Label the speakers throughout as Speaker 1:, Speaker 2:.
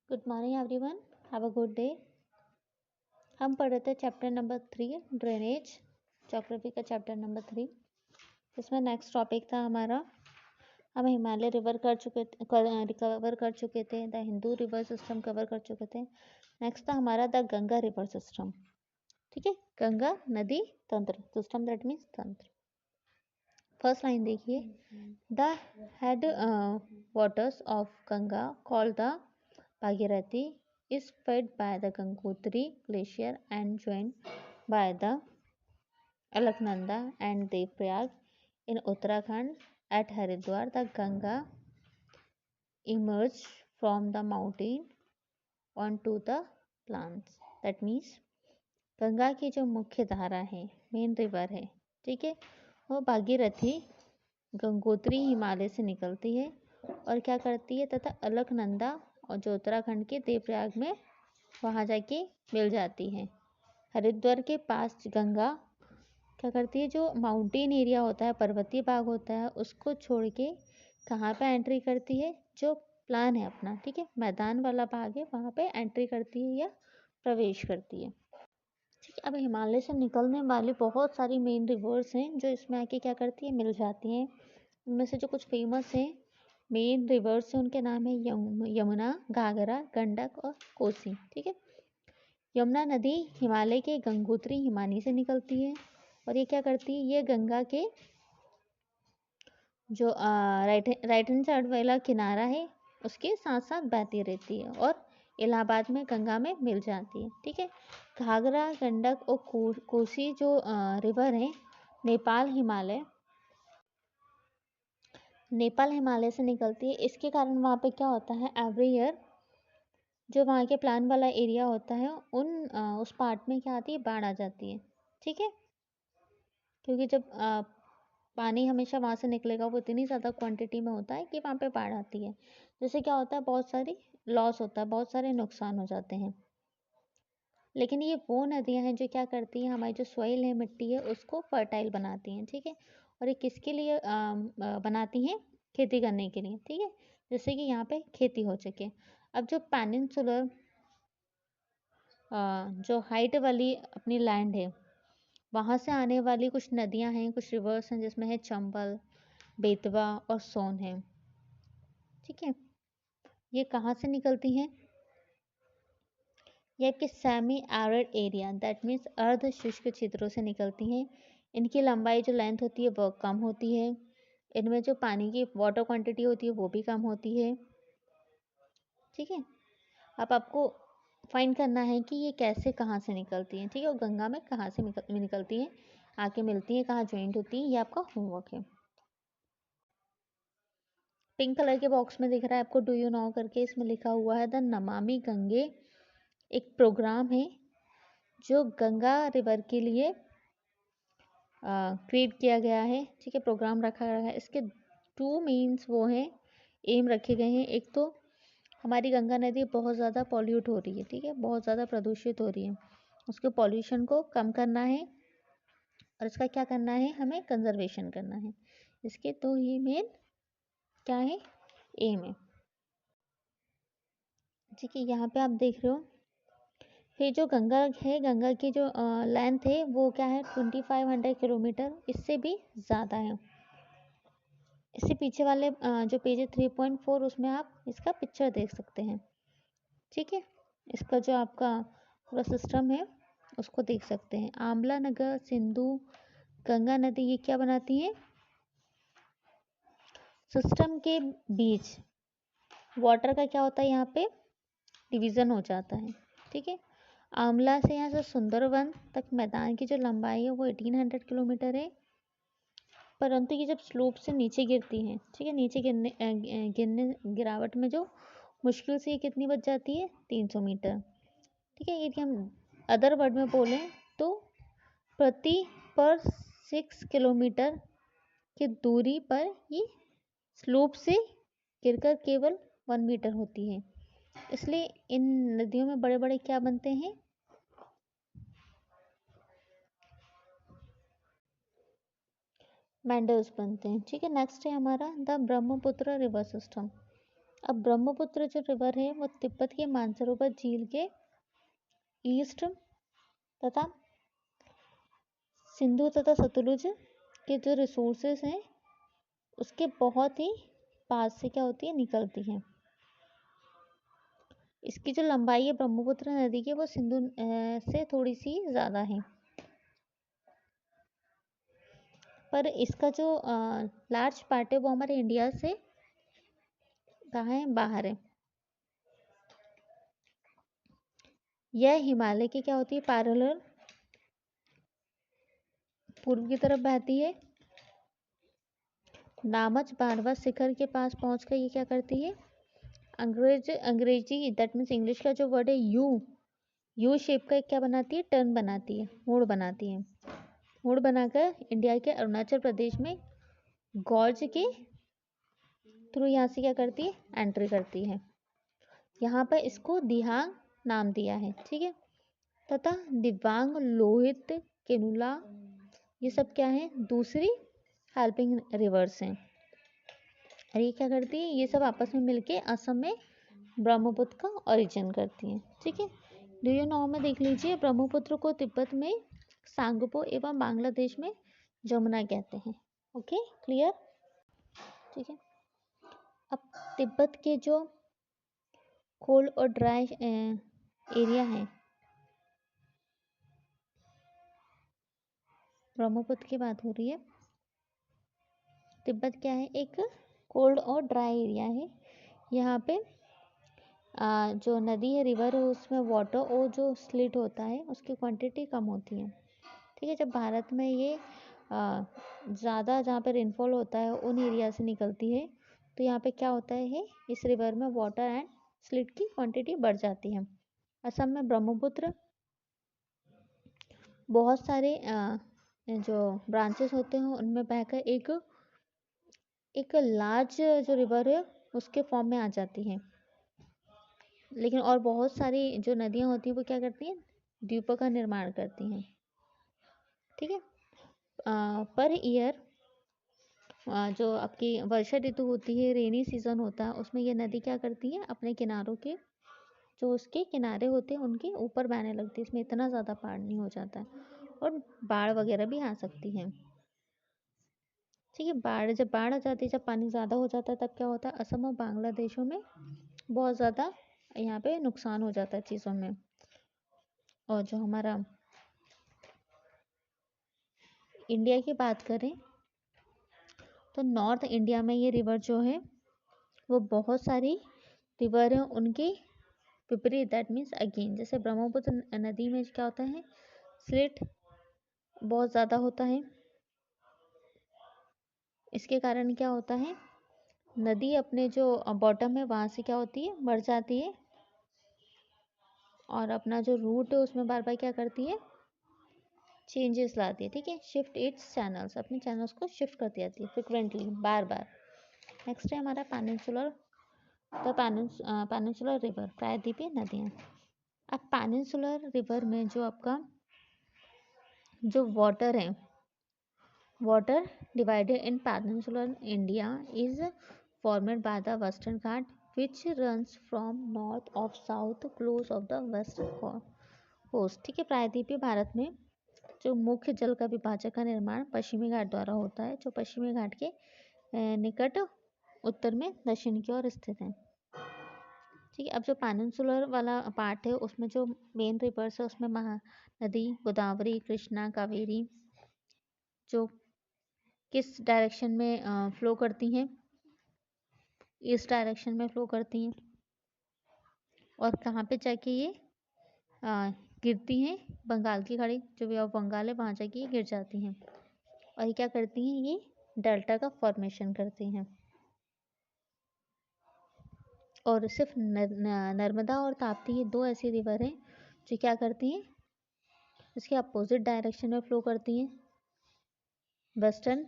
Speaker 1: Good morning everyone, have a good day. हम पढ़ रहे थे चैप्टर नंबर 3 ड्रेनेज, ज्योग्राफी का चैप्टर नंबर 3। इसमें नेक्स्ट टॉपिक था हमारा, हम हिमालय रिवर कवर कर चुके थे, the Hindu river system cover कर चुके थे। नेक्स्ट था हमारा द गंगा रिवर सिस्टम। ठीक है, गंगा नदी तंत्र सिस्टम, दैट मीन्स तंत्र। फर्स्ट लाइन देखिए, the head waters of Ganga called the Bhagirathi is fed by the Gangotri glacier and joined by the Alaknanda and Devprayag in Uttarakhand. At Haridwar, the Ganga emerged from the mountain onto the plants. That means Ganga की जो मुख्य धारा है, main river है, ठीक है, वो भागीरथी गंगोत्री हिमालय से निकलती है और क्या करती है तथा अलकनंदा और जो उत्तराखंड के देवप्रयाग में वहाँ जाके मिल जाती है। हरिद्वार के पास गंगा क्या करती है, जो माउंटेन एरिया होता है, पर्वतीय भाग होता है, उसको छोड़ के कहाँ पे एंट्री करती है, जो प्लान है अपना, ठीक है, मैदान वाला भाग है, वहाँ पे एंट्री करती है या प्रवेश करती है। ठीक है, अब हिमालय से निकलने वाली बहुत सारी मेन रिवर्स हैं जो इसमें आके क्या करती है, मिल जाती हैं। उनमें से जो कुछ फेमस हैं मेन रिवर्स है, उनके नाम है यमुना, घाघरा, गंडक और कोसी। ठीक है, यमुना नदी हिमालय के गंगोत्री हिमानी से निकलती है और ये क्या करती है, ये गंगा के जो राइट हैंड साइड वाला किनारा है उसके साथ साथ बहती रहती है और इलाहाबाद में गंगा में मिल जाती है। ठीक है, घाघरा, गंडक और कोसी जो रिवर है नेपाल हिमालय से निकलती है। इसके कारण वहाँ पे क्या होता है, एवरी ईयर जो वहाँ के प्लान वाला एरिया होता है उस पार्ट में क्या आती है, बाढ़ आ जाती है। ठीक है, क्योंकि जब पानी हमेशा वहाँ से निकलेगा वो इतनी ज़्यादा क्वांटिटी में होता है कि वहाँ पे बाढ़ आती है। जैसे क्या होता है, बहुत सारी लॉस होता है, बहुत सारे नुकसान हो जाते हैं। लेकिन ये वो नदियाँ हैं जो क्या करती हैं, हमारी जो सॉइल है, मिट्टी है, उसको फर्टाइल बनाती हैं। ठीक है, और ये किसके लिए बनाती हैं, खेती करने के लिए। ठीक है, जैसे कि यहाँ पे खेती हो सके। अब जो पेनिनसुलर जो हाइट वाली अपनी लैंड है, वहाँ से आने वाली कुछ नदियाँ हैं, कुछ रिवर्स हैं, जिसमें है चंबल, बेतवा और सोन है। ठीक है, ये कहाँ से निकलती हैं, ये आपके semi arid area, that means अर्ध शुष्क क्षेत्रों से निकलती हैं। इनकी लंबाई जो लेंथ होती है वो कम होती है, इनमें जो पानी की वाटर क्वांटिटी होती है वो भी कम होती है। ठीक है, अब आपको फाइंड करना है कि ये कैसे कहाँ से निकलती हैं। ठीक है, और गंगा में कहाँ से निकलती हैं, आके मिलती हैं, कहाँ ज्वाइंट होती हैं, ये आपका होमवर्क है। पिंक कलर के बॉक्स में दिख रहा है आपको डू यू नो करके, इसमें लिखा हुआ है द नमामि गंगे, एक प्रोग्राम है जो गंगा रिवर के लिए क्रिएट किया गया है। ठीक है, प्रोग्राम रखा गया है। इसके 2 मीन्स वो हैं, एम रखे गए हैं। एक तो हमारी गंगा नदी बहुत ज़्यादा पॉल्यूट हो रही है, ठीक है, बहुत ज़्यादा प्रदूषित हो रही है, उसके पॉल्यूशन को कम करना है और इसका क्या करना है, हमें कंजर्वेशन करना है। इसके 2 ही मेन क्या है, एम है। ठीक है, यहाँ पे आप देख रहे हो, फिर जो गंगा है, गंगा की जो लेंथ है वो क्या है, 2500 किलोमीटर, इससे भी ज़्यादा है। इससे पीछे वाले जो पेज है 3.4, उसमें आप इसका पिक्चर देख सकते हैं। ठीक है, इसका जो आपका पूरा सिस्टम है उसको देख सकते हैं। आमला नगर, सिंधु, गंगा नदी, ये क्या बनाती हैं, सिस्टम के बीच वाटर का क्या होता है, यहाँ पे डिवीज़न हो जाता है। ठीक है, आमला से यहाँ से सुंदरवन तक मैदान की जो लंबाई है वो 1800 किलोमीटर है, परंतु ये जब स्लोप से नीचे गिरती हैं, ठीक है, नीचे गिरावट में जो मुश्किल से ये कितनी बच जाती है, 300 मीटर। ठीक है, यदि हम अदर वर्ड में बोलें तो प्रति पर 6 किलोमीटर की दूरी पर ये स्लोप से गिरकर केवल 1 मीटर होती है। इसलिए इन नदियों में बड़े बड़े क्या बनते हैं, मेंडल्स बनते हैं। ठीक है, नेक्स्ट है हमारा द ब्रह्मपुत्र रिवर सिस्टम। अब ब्रह्मपुत्र जो रिवर है वो तिब्बत के मानसरोवर झील के ईस्ट तथा सिंधु तथा सतलुज के जो रिसोर्सेस हैं उसके बहुत ही पास से क्या होती है, निकलती है। इसकी जो लंबाई है ब्रह्मपुत्र नदी की वो सिंधु से थोड़ी सी ज़्यादा है, पर इसका जो लार्ज पार्ट है वो हमारे इंडिया से कहाँ है, बाहर है। यह हिमालय की क्या होती है, पैरेलल पूर्व की तरफ बहती है। नामच बारवा शिखर के पास पहुंचकर ये क्या करती है, अंग्रेजी दैट मीन्स इंग्लिश का जो वर्ड है यू शेप का एक क्या बनाती है, टर्न बनाती है, मोड़ बनाती है। मोड़ बनाकर इंडिया के अरुणाचल प्रदेश में गॉर्ज के थ्रू यहाँ से क्या करती है, एंट्री करती है। यहाँ पर इसको दिहांग नाम दिया है, ठीक है। तथा दिबांग, लोहित, केनुला ये सब क्या है, दूसरी हेल्पिंग रिवर्स हैं। और ये क्या करती है, ये सब आपस में मिलके असम में ब्रह्मपुत्र का ओरिजिन करती हैं, ठीक है। डू यू नो में देख लीजिए, ब्रह्मपुत्र को तिब्बत में सांगपो एवं बांग्लादेश में जमुना कहते हैं। ओके, क्लियर, ठीक है। अब तिब्बत के जो कोल्ड और ड्राई एरिया है, ब्रह्मपुत्र की बात हो रही है। तिब्बत क्या है, एक कोल्ड और ड्राई एरिया है। यहाँ पे जो नदी है, रिवर है, उसमें वाटर और जो स्लिट होता है उसकी क्वांटिटी कम होती है, ठीक है। जब भारत में ये ज़्यादा जहाँ पे रेनफॉल होता है उन एरिया से निकलती है तो यहाँ पे क्या होता है, इस रिवर में वाटर एंड स्लिट की क्वांटिटी बढ़ जाती है। असम में ब्रह्मपुत्र बहुत सारे जो ब्रांचेस होते हैं उनमें बहकर एक लार्ज जो रिवर है उसके फॉर्म में आ जाती है। लेकिन और बहुत सारी जो नदियाँ होती हैं वो क्या करती हैं, द्वीपों का निर्माण करती हैं, ठीक है। पर ईयर जो आपकी वर्षा ऋतु होती है, रेनी सीजन होता है, उसमें ये नदी क्या करती है, अपने किनारों के जो उसके किनारे होते हैं उनके ऊपर बहने लगती है। इसमें इतना ज़्यादा पानी हो जाता है और बाढ़ वगैरह भी आ सकती है, ठीक है। जब बाढ़ आ जाती है, जब पानी ज़्यादा हो जाता है, तब क्या होता है, असम और बांग्लादेशों में बहुत ज़्यादा यहाँ पे नुकसान हो जाता है चीज़ों में। और जो हमारा इंडिया की बात करें तो नॉर्थ इंडिया में ये रिवर जो है वो बहुत सारी रिवर हैं उनके विपरीत, दैट मीन्स अगेन, जैसे ब्रह्मपुत्र नदी में क्या होता है, स्लिट बहुत ज़्यादा होता है। इसके कारण क्या होता है, नदी अपने जो बॉटम है वहाँ से क्या होती है, बढ़ जाती है और अपना जो रूट है उसमें बार बार क्या करती है, चेंजेस लाती है, ठीक है। शिफ्ट इट्स चैनल्स, अपने चैनल्स को शिफ्ट करती जाती है फ्रिक्वेंटली, बार बार। नेक्स्ट है हमारा पेनिनसुलर रिवर, प्रायद्वीपीय नदियाँ। अब पेनिनसुलर रिवर में जो आपका जो वाटर है, water divided in peninsular India is formed by the Western Ghat which runs from north of south close of the west coast, ठीक है। प्रायद्वीपीय भारत में जो मुख्य जल का विभाजक का निर्माण पश्चिमी घाट द्वारा होता है, जो पश्चिमी घाट के निकट उत्तर में दक्षिण की ओर स्थित है, ठीक है। अब जो पेनिनसुलर वाला पार्ट है उसमें जो मेन रिवर्स है उसमें महानदी गोदावरी, कृष्णा, कावेरी जो किस डायरेक्शन में फ्लो करती हैं, इस डायरेक्शन में फ्लो करती हैं। और कहाँ पे जाके ये गिरती हैं, बंगाल की खाड़ी जो वे ऑफ बंगाल है वहाँ जाके ये गिर जाती हैं। और ये क्या करती हैं, ये डेल्टा का फॉर्मेशन करती हैं। और सिर्फ नर्मदा और ताप्ती ये दो ऐसी रिवर हैं जो क्या करती हैं, इसके अपोजिट डायरेक्शन में फ्लो करती हैं, वेस्टर्न,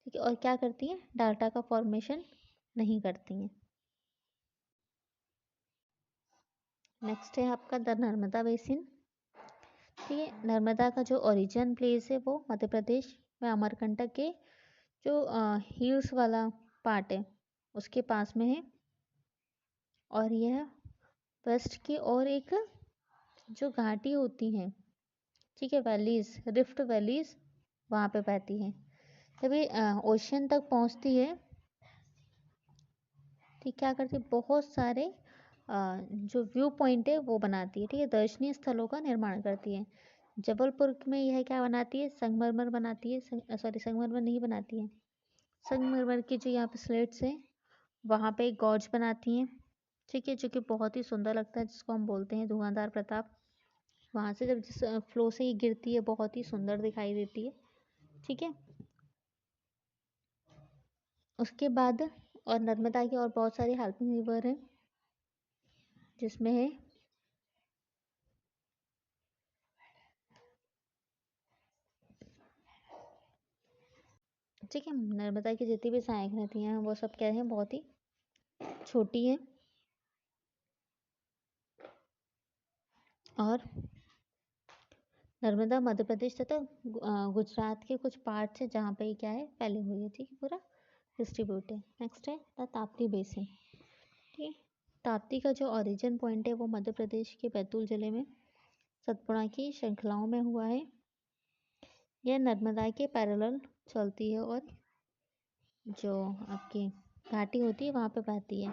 Speaker 1: ठीक है। और क्या करती हैं, डेल्टा का फॉर्मेशन नहीं करती हैं। नेक्स्ट है आपका द नर्मदा बेसिन, ठीक है। नर्मदा का जो ओरिजिन प्लेस है वो मध्य प्रदेश में अमरकंटक के जो हिल्स वाला पार्ट है उसके पास में है। और यह वेस्ट की और एक जो घाटी होती हैं, ठीक है, वैलीज, रिफ्ट वैलीज वहाँ पे बहती हैं। जब ये ओशन तक पहुँचती है, ठीक, क्या करती है, बहुत सारे जो व्यू पॉइंट है वो बनाती है, ठीक है, दर्शनीय स्थलों का निर्माण करती है। जबलपुर में यह क्या बनाती है, संगमरमर बनाती है, सॉरी संगमरमर नहीं बनाती है, संगमरमर की जो यहाँ पे स्लेट्स हैं वहाँ पे एक गॉर्ज बनाती हैं, ठीक है, जो कि बहुत ही सुंदर लगता है, जिसको हम बोलते हैं धुआंधार प्रताप। वहाँ से जब जिस फ्लो से ये गिरती है बहुत ही सुंदर दिखाई देती है, ठीक है। उसके बाद और नर्मदा की और बहुत सारी हेल्पिंग रिवर हैं, जिसमें है ठीक है, नर्मदा की जितनी भी सहायक नदियाँ हैं वो सब क्या है, बहुत ही छोटी हैं। और नर्मदा मध्य प्रदेश तथा गुजरात के कुछ पार्ट्स हैं जहाँ पे ये क्या है, फैली हुई है, ठीक है, पूरा डिस्ट्रीब्यूट है। नेक्स्ट है द ताप्ती बेसिन, ठीक है। ताप्ती का जो ओरिजिन पॉइंट है वो मध्य प्रदेश के बैतूल जिले में सतपुड़ा की श्रृंखलाओं में हुआ है। यह नर्मदा के पैरेलल चलती है और जो आपकी घाटी होती है वहाँ पे बहती है,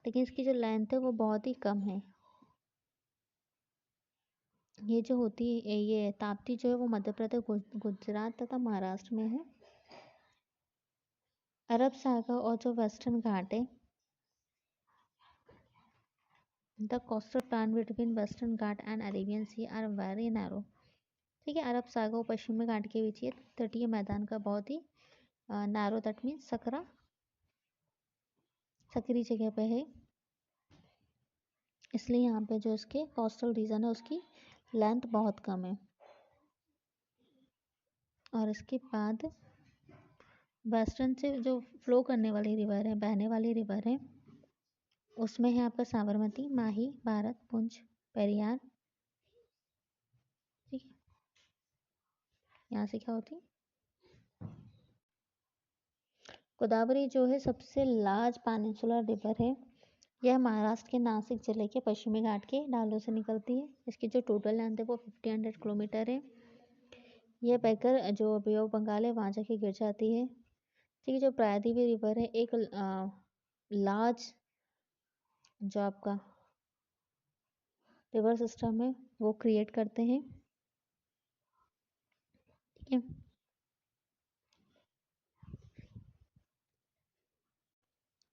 Speaker 1: लेकिन इसकी जो लेंथ है वो बहुत ही कम है। ये जो होती है, ये ताप्ती जो है वो मध्य प्रदेश, गुजरात तथा महाराष्ट्र में है। अरब सागर और जो वेस्टर्न घाट है, the coastal plan between western Ghat and Arabian sea are very narrow, ठीक है, अरब सागर और पश्चिमी घाट के बीच ये तटीय मैदान का बहुत ही नैरो, दैट मीन्स सकरी जगह पे है, इसलिए यहाँ पे जो इसके कोस्टल रीजन है उसकी लेंथ बहुत कम है। और इसके बाद वेस्टर्न से जो फ्लो करने वाली रिवर है, बहने वाली रिवर है, उसमें है आपका साबरमती, माही, भारत, पुंछ, पेरियार, ठीक है। यहाँ से क्या होती है, गोदावरी जो है सबसे लार्ज पेनिनसुलर रिवर है। यह महाराष्ट्र के नासिक जिले के पश्चिमी घाट के ढालों से निकलती है। इसकी जो टोटल लेंथ है वो 1500 किलोमीटर है। यह बहकर जो बे ऑफ बंगाल है वहाँ जाके गिर जाती है, ठीक है। जो प्रायद्वीपीय रिवर है एक लार्ज जो आपका रिवर सिस्टम है वो क्रिएट करते हैं, ठीक है।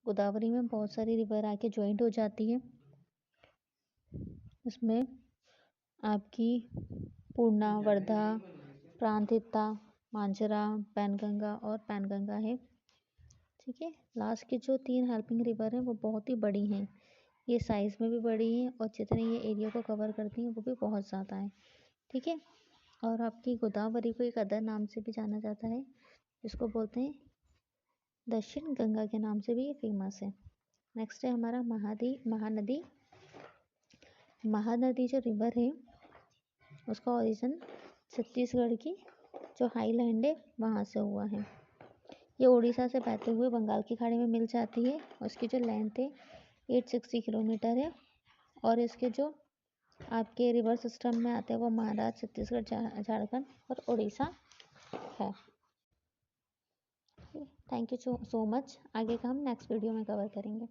Speaker 1: गोदावरी में बहुत सारी रिवर आके ज्वाइंट हो जाती है। इसमें आपकी पूर्णा, वर्धा, प्राणहिता, मांजरा, पैनगंगा और पैनगंगा है, ठीक है। लास्ट की जो 3 हेल्पिंग रिवर हैं वो बहुत ही बड़ी हैं, ये साइज़ में भी बड़ी हैं और जितने ये एरिया को कवर करती हैं वो भी बहुत ज़्यादा है, ठीक है। और आपकी गोदावरी को एक अदर नाम से भी जाना जाता है, जिसको बोलते हैं दक्षिण गंगा के नाम से भी ये फेमस है। नेक्स्ट है हमारा महानदी। महानदी जो रिवर है उसका ओरिजिन छत्तीसगढ़ की जो हाईलैंड है वहाँ से हुआ है। ये उड़ीसा से बहते हुए बंगाल की खाड़ी में मिल जाती है। उसकी जो लेंथ है 860 किलोमीटर है। और इसके जो आपके रिवर सिस्टम में आते हैं वो महाराष्ट्र, छत्तीसगढ़, झारखंड और उड़ीसा है। Thank you so much. आगे का हम नेक्स्ट वीडियो में कवर करेंगे।